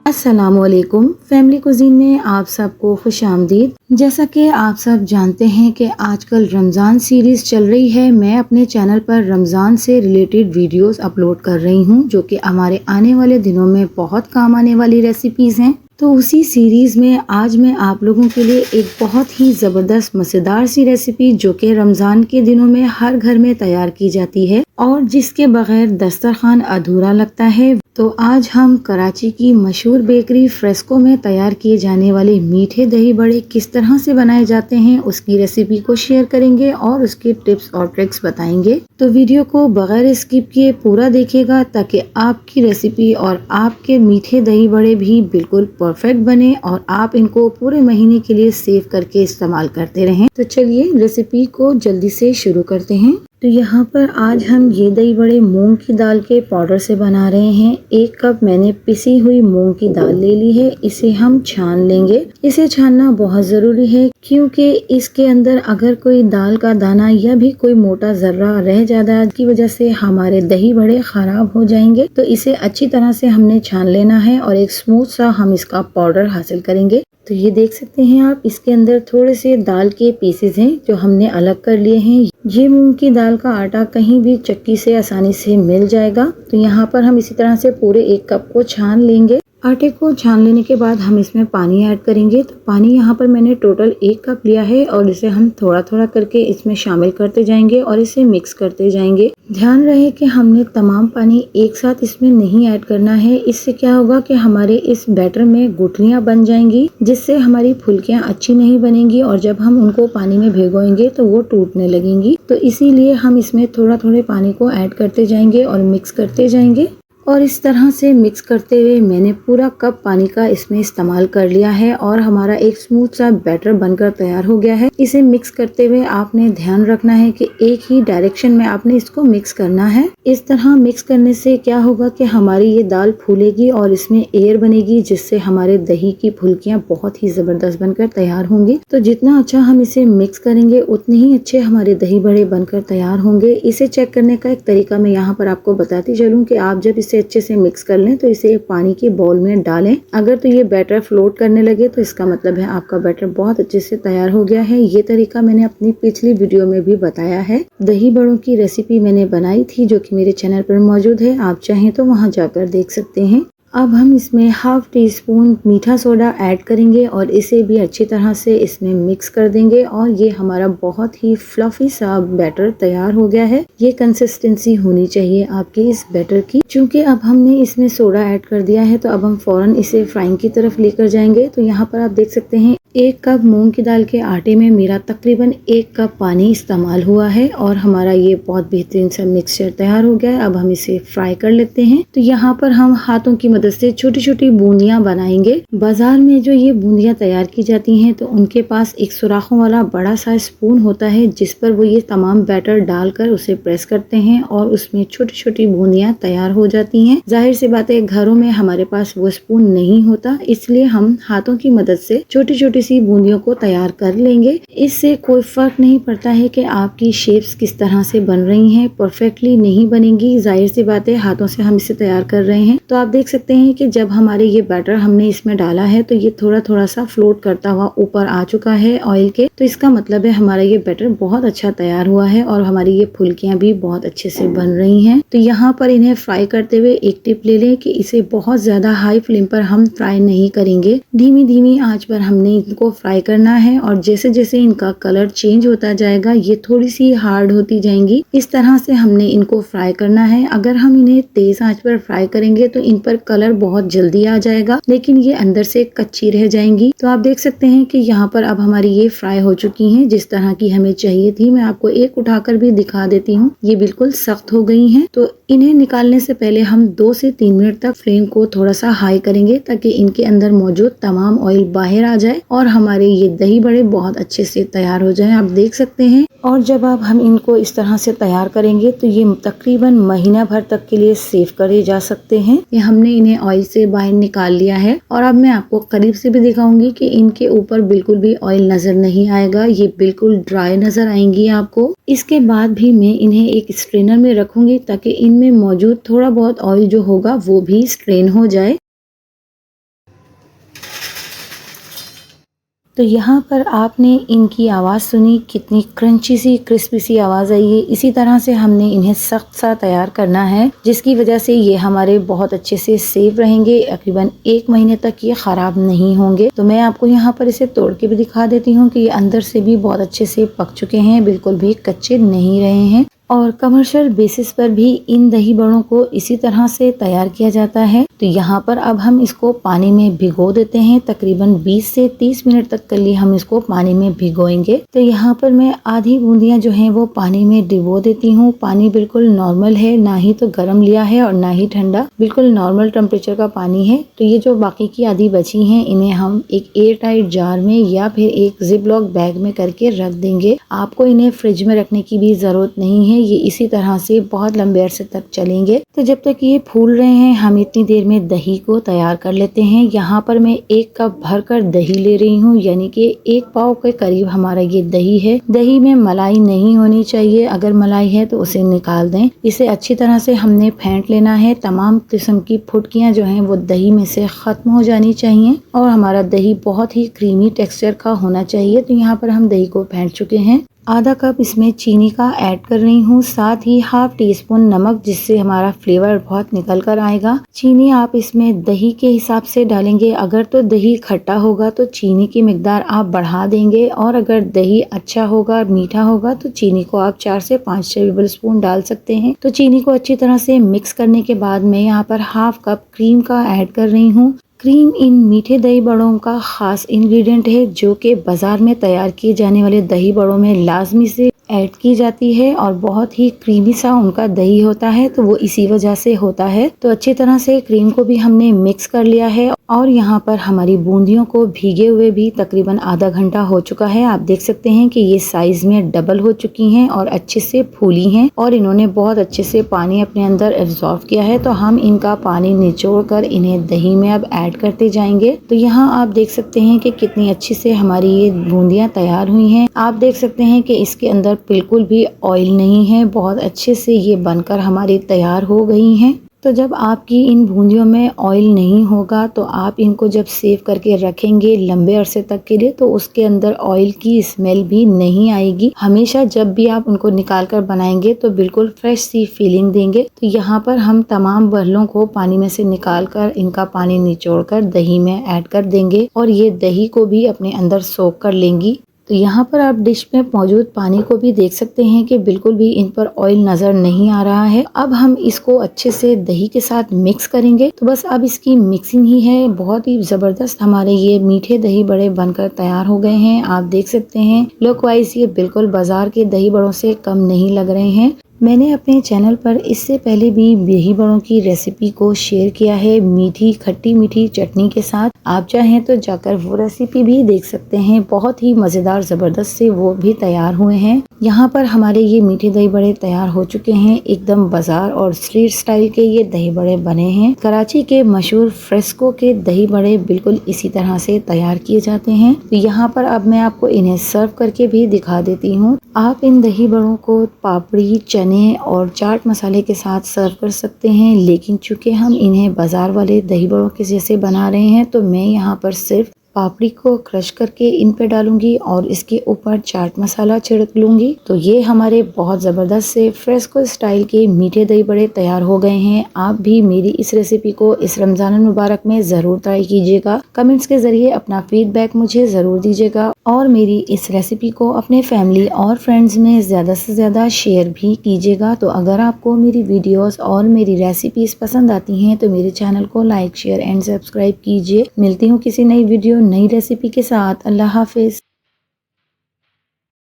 अस्सलामुअलैकुम। Family cuisine में आप सबको खुश आमदीद। जैसा कि आप सब जानते हैं कि आजकल रमज़ान सीरीज़ चल रही है। मैं अपने चैनल पर रमज़ान से रिलेटेड वीडियोस अपलोड कर रही हूं, जो कि हमारे आने वाले दिनों में बहुत काम आने वाली रेसिपीज़ हैं। तो उसी सीरीज़ में आज मैं आप लोगों के लिए एक बहुत ही ज़बरदस्त मज़ेदार सी रेसिपी, जो कि रमज़ान के दिनों में हर घर में तैयार की जाती है और जिसके बगैर दस्तरखान अधूरा लगता है। तो आज हम कराची की मशहूर बेकरी फ्रेस्को में तैयार किए जाने वाले मीठे दही बड़े किस तरह से बनाए जाते हैं, उसकी रेसिपी को शेयर करेंगे और उसके टिप्स और ट्रिक्स बताएंगे। तो वीडियो को बगैर स्किप किए पूरा देखिएगा, ताकि आपकी रेसिपी और आपके मीठे दही बड़े भी बिल्कुल परफेक्ट बने और आप इनको पूरे महीने के लिए सेव करके इस्तेमाल करते रहें। तो चलिए रेसिपी को जल्दी से शुरू करते हैं। तो यहाँ पर आज हम ये दही बड़े मूंग की दाल के पाउडर से बना रहे हैं। 1 कप मैंने पिसी हुई मूंग की दाल ले ली है, इसे हम छान लेंगे। इसे छानना बहुत ज़रूरी है, क्योंकि इसके अंदर अगर कोई दाल का दाना या भी कोई मोटा जर्रा रह जाता है, की वजह से हमारे दही बड़े खराब हो जाएंगे। तो इसे अच्छी तरह से हमने छान लेना है और एक स्मूथ सा हम इसका पाउडर हासिल करेंगे। तो ये देख सकते हैं आप, इसके अंदर थोड़े से दाल के पीसेस हैं जो हमने अलग कर लिए हैं। ये मूंग की दाल का आटा कहीं भी चक्की से आसानी से मिल जाएगा। तो यहाँ पर हम इसी तरह से पूरे 1 कप को छान लेंगे। आटे को छान लेने के बाद हम इसमें पानी ऐड करेंगे। तो पानी यहाँ पर मैंने टोटल 1 कप लिया है और इसे हम थोड़ा थोड़ा करके इसमें शामिल करते जाएंगे और इसे मिक्स करते जाएंगे। ध्यान रहे कि हमने तमाम पानी एक साथ इसमें नहीं ऐड करना है। इससे क्या होगा कि हमारे इस बैटर में गुठलियाँ बन जाएंगी, जिससे हमारी फुल्कियाँ अच्छी नहीं बनेंगी और जब हम उनको पानी में भिगोएंगे तो वो टूटने लगेंगी। तो इसीलिए हम इसमें थोड़ा थोड़े पानी को ऐड करते जाएंगे और मिक्स करते जाएंगे। और इस तरह से मिक्स करते हुए मैंने पूरा कप पानी का इसमें इस्तेमाल कर लिया है और हमारा एक स्मूथ सा बैटर बनकर तैयार हो गया है। इसे मिक्स करते हुए आपने ध्यान रखना है कि एक ही डायरेक्शन में आपने इसको मिक्स करना है। इस तरह मिक्स करने से क्या होगा कि हमारी ये दाल फूलेगी और इसमें एयर बनेगी, जिससे हमारे दही की फुल्कियाँ बहुत ही जबरदस्त बनकर तैयार होंगी। तो जितना अच्छा हम इसे मिक्स करेंगे उतने ही अच्छे हमारे दही बड़े बनकर तैयार होंगे। इसे चेक करने का एक तरीका मैं यहाँ पर आपको बताती चलूँ कि आप जब इसे अच्छे से मिक्स कर लें तो इसे एक पानी के बाउल में डालें। अगर तो ये बैटर फ्लोट करने लगे तो इसका मतलब है आपका बैटर बहुत अच्छे से तैयार हो गया है। ये तरीका मैंने अपनी पिछली वीडियो में भी बताया है। दही बड़ों की रेसिपी मैंने बनाई थी, जो कि मेरे चैनल पर मौजूद है, आप चाहें तो वहां जाकर देख सकते हैं। अब हम इसमें ½ टीस्पून मीठा सोडा ऐड करेंगे और इसे भी अच्छी तरह से इसमें मिक्स कर देंगे और ये हमारा बहुत ही फ्लफी सा बैटर तैयार हो गया है। ये कंसिस्टेंसी होनी चाहिए आपकी इस बैटर की। चूंकि अब हमने इसमें सोडा ऐड कर दिया है, तो अब हम फौरन इसे फ्राइंग की तरफ लेकर जाएंगे। तो यहाँ पर आप देख सकते हैं 1 कप मूंग की दाल के आटे में मेरा तकरीबन 1 कप पानी इस्तेमाल हुआ है और हमारा ये बहुत बेहतरीन सा मिक्सचर तैयार हो गया है। अब हम इसे फ्राई कर लेते हैं। तो यहाँ पर हम हाथों की मदद से छोटी छोटी बूंदियां बनाएंगे। बाजार में जो ये बूंदियां तैयार की जाती हैं, तो उनके पास एक सुराखों वाला बड़ा सा स्पून होता है, जिस पर वो ये तमाम बैटर डालकर उसे प्रेस करते हैं और उसमें छोटी छोटी बूंदियां तैयार हो जाती हैं। जाहिर सी बात है, घरों में हमारे पास वो स्पून नहीं होता, इसलिए हम हाथों की मदद से छोटी छोटी सी बूंदियों को तैयार कर लेंगे। इससे कोई फर्क नहीं पड़ता है कि आपकी शेप्स किस तरह से बन रही हैं, परफेक्टली नहीं बनेंगी। जाहिर सी बात है, हाथों से हम इसे तैयार कर रहे हैं। तो आप देख सकते हैं कि जब हमारे ये बैटर हमने इसमें डाला है, तो ये थोड़ा थोड़ा सा फ्लोट करता हुआ ऊपर आ चुका है ऑयल के। तो इसका मतलब है हमारा ये बैटर बहुत अच्छा तैयार हुआ है और हमारी ये फुल्कियां भी बहुत अच्छे से बन रही हैं। तो यहाँ पर इन्हें फ्राई करते हुए एक टिप ले लें कि इसे बहुत ज्यादा हाई फ्लेम पर हम फ्राई नहीं करेंगे। धीमी धीमी आंच पर हमने इनको फ्राई करना है और जैसे जैसे इनका कलर चेंज होता जाएगा, ये थोड़ी सी हार्ड होती जाएंगी। इस तरह से हमने इनको फ्राई करना है। अगर हम इन्हें तेज आंच पर फ्राई करेंगे तो इन पर कलर बहुत जल्दी आ जाएगा, लेकिन ये अंदर से कच्ची रह जाएंगी। तो आप देख सकते हैं कि यहाँ पर अब हमारी ये फ्राई हो चुकी हैं, जिस तरह की हमें चाहिए थी। मैं आपको एक उठाकर भी दिखा देती हूँ, ये बिल्कुल सख्त हो गई हैं। तो इन्हें निकालने से पहले हम 2 से 3 मिनट तक फ्लेम को थोड़ा सा हाई करेंगे, ताकि इनके अंदर मौजूद तमाम ऑयल बाहर आ जाए और हमारे ये दही बड़े बहुत अच्छे से तैयार हो जाएं। आप देख सकते हैं। और जब अब हम इनको इस तरह से तैयार करेंगे तो ये तकरीबन महीना भर तक के लिए सेव करे जा सकते हैं। ये हमने इन्हें ऑयल से बाहर निकाल लिया है और अब मैं आपको करीब से भी दिखाऊंगी कि इनके ऊपर बिल्कुल भी ऑयल नजर नहीं आएगा, ये बिल्कुल ड्राई नजर आएंगी आपको। इसके बाद भी मैं इन्हें एक स्ट्रेनर में रखूंगी, ताकि इनमें मौजूद थोड़ा बहुत ऑयल जो होगा वो भी स्ट्रेन हो जाए। तो यहाँ पर आपने इनकी आवाज़ सुनी, कितनी क्रंची सी क्रिस्पी सी आवाज़ आई है। इसी तरह से हमने इन्हें सख्त सा तैयार करना है, जिसकी वजह से ये हमारे बहुत अच्छे से सेफ रहेंगे। तकरीबन 1 महीने तक ये ख़राब नहीं होंगे। तो मैं आपको यहाँ पर इसे तोड़ के भी दिखा देती हूँ कि ये अंदर से भी बहुत अच्छे से पक चुके हैं, बिल्कुल भी कच्चे नहीं रहे हैं। और कमर्शियल बेसिस पर भी इन दही बड़ों को इसी तरह से तैयार किया जाता है। तो यहाँ पर अब हम इसको पानी में भिगो देते हैं। तकरीबन 20 से 30 मिनट तक के लिए हम इसको पानी में भिगोएंगे। तो यहाँ पर मैं आधी बूंदियाँ जो हैं वो पानी में डिबो देती हूँ। पानी बिल्कुल नॉर्मल है, ना ही तो गर्म लिया है और ना ही ठंडा, बिल्कुल नॉर्मल टेम्परेचर का पानी है। तो ये जो बाकी की आधी बची हैं, इन्हें हम एक एयर टाइट जार में या फिर एक जिप लॉक बैग में करके रख देंगे। आपको इन्हें फ्रिज में रखने की भी जरूरत नहीं है, ये इसी तरह से बहुत लंबे अरसे तक चलेंगे। तो जब तक ये फूल रहे हैं, हम इतनी देर में दही को तैयार कर लेते हैं। यहाँ पर मैं 1 कप भरकर दही ले रही हूँ, यानी कि 1 पाव के करीब हमारा ये दही है। दही में मलाई नहीं होनी चाहिए, अगर मलाई है तो उसे निकाल दें। इसे अच्छी तरह से हमने फेंट लेना है। तमाम किस्म की फुटकियाँ जो हैं वो दही में से खत्म हो जानी चाहिए और हमारा दही बहुत ही क्रीमी टेक्सचर का होना चाहिए। तो यहाँ पर हम दही को फेंट चुके हैं। आधा कप इसमें चीनी का ऐड कर रही हूँ, साथ ही ½ टीस्पून नमक, जिससे हमारा फ्लेवर बहुत निकल कर आएगा। चीनी आप इसमें दही के हिसाब से डालेंगे। अगर तो दही खट्टा होगा तो चीनी की मिकदार आप बढ़ा देंगे, और अगर दही अच्छा होगा, मीठा होगा, तो चीनी को आप 4 से 5 टेबल स्पून डाल सकते हैं। तो चीनी को अच्छी तरह से मिक्स करने के बाद मैं यहाँ पर ½ कप क्रीम का ऐड कर रही हूँ। क्रीम इन मीठे दही बड़ों का खास इंग्रेडिएंट है, जो कि बाजार में तैयार किए जाने वाले दही बड़ों में लाजमी से ऐड की जाती है और बहुत ही क्रीमी सा उनका दही होता है। तो वो इसी वजह से होता है। तो अच्छी तरह से क्रीम को भी हमने मिक्स कर लिया है और यहाँ पर हमारी बूंदियों को भीगे हुए भी तकरीबन आधा घंटा हो चुका है। आप देख सकते हैं कि ये साइज में डबल हो चुकी हैं और अच्छे से फूली हैं और इन्होंने बहुत अच्छे से पानी अपने अंदर एब्जॉर्ब किया है। तो हम इनका पानी निचोड़ कर इन्हें दही में अब ऐड करते जाएंगे। तो यहाँ आप देख सकते हैं कि कितनी अच्छी से हमारी ये बूंदियाँ तैयार हुई हैं। आप देख सकते हैं कि इसके अंदर बिल्कुल भी ऑयल नहीं है, बहुत अच्छे से ये बनकर हमारी तैयार हो गई हैं। तो जब आपकी इन बूंदियों में ऑयल नहीं होगा, तो आप इनको जब सेव करके रखेंगे लंबे अरसे तक के लिए, तो उसके अंदर ऑयल की स्मेल भी नहीं आएगी। हमेशा जब भी आप उनको निकाल कर बनाएंगे तो बिल्कुल फ्रेश सी फीलिंग देंगे। तो यहाँ पर हम तमाम बर्लों को पानी में से निकाल कर इनका पानी निचोड़ कर दही में ऐड कर देंगे और ये दही को भी अपने अंदर सोख कर लेंगी। तो यहाँ पर आप डिश में मौजूद पानी को भी देख सकते हैं कि बिल्कुल भी इन पर ऑयल नजर नहीं आ रहा है। अब हम इसको अच्छे से दही के साथ मिक्स करेंगे। तो बस अब इसकी मिक्सिंग ही है। बहुत ही जबरदस्त हमारे ये मीठे दही बड़े बनकर तैयार हो गए हैं। आप देख सकते हैं लुक वाइज ये बिल्कुल बाजार के दही बड़ों से कम नहीं लग रहे हैं। मैंने अपने चैनल पर इससे पहले भी दही बड़ों की रेसिपी को शेयर किया है, मीठी खट्टी मीठी चटनी के साथ। आप चाहें तो जाकर वो रेसिपी भी देख सकते हैं। बहुत ही मज़ेदार ज़बरदस्त से वो भी तैयार हुए हैं। यहाँ पर हमारे ये मीठे दही बड़े तैयार हो चुके हैं। एकदम बाजार और स्ट्रीट स्टाइल के ये दही बड़े बने हैं। कराची के मशहूर फ्रेस्को के दही बड़े बिल्कुल इसी तरह से तैयार किए जाते हैं। तो यहाँ पर अब मैं आपको इन्हें सर्व करके भी दिखा देती हूँ। आप इन दही बड़ों को पापड़ी, चने और चाट मसाले के साथ सर्व कर सकते हैं, लेकिन चूंकि हम इन्हें बाजार वाले दही बड़ों के जैसे बना रहे हैं, तो मैं यहाँ पर सिर्फ पापड़ी को क्रश करके इन पे डालूंगी और इसके ऊपर चाट मसाला छिड़क लूंगी। तो ये हमारे बहुत ज़बरदस्त से फ्रेस्को स्टाइल के मीठे दही बड़े तैयार हो गए हैं। आप भी मेरी इस रेसिपी को इस रमज़ान मुबारक में ज़रूर ट्राई कीजिएगा। कमेंट्स के ज़रिए अपना फीडबैक मुझे ज़रूर दीजिएगा और मेरी इस रेसिपी को अपने फैमिली और फ्रेंड्स में ज़्यादा से ज़्यादा शेयर भी कीजिएगा। तो अगर आपको मेरी वीडियोस और मेरी रेसिपीज़ पसंद आती हैं तो मेरे चैनल को लाइक, शेयर एंड सब्सक्राइब कीजिए। मिलती हूँ किसी नई वीडियो, नई रेसिपी के साथ। अल्लाह हाफिज़।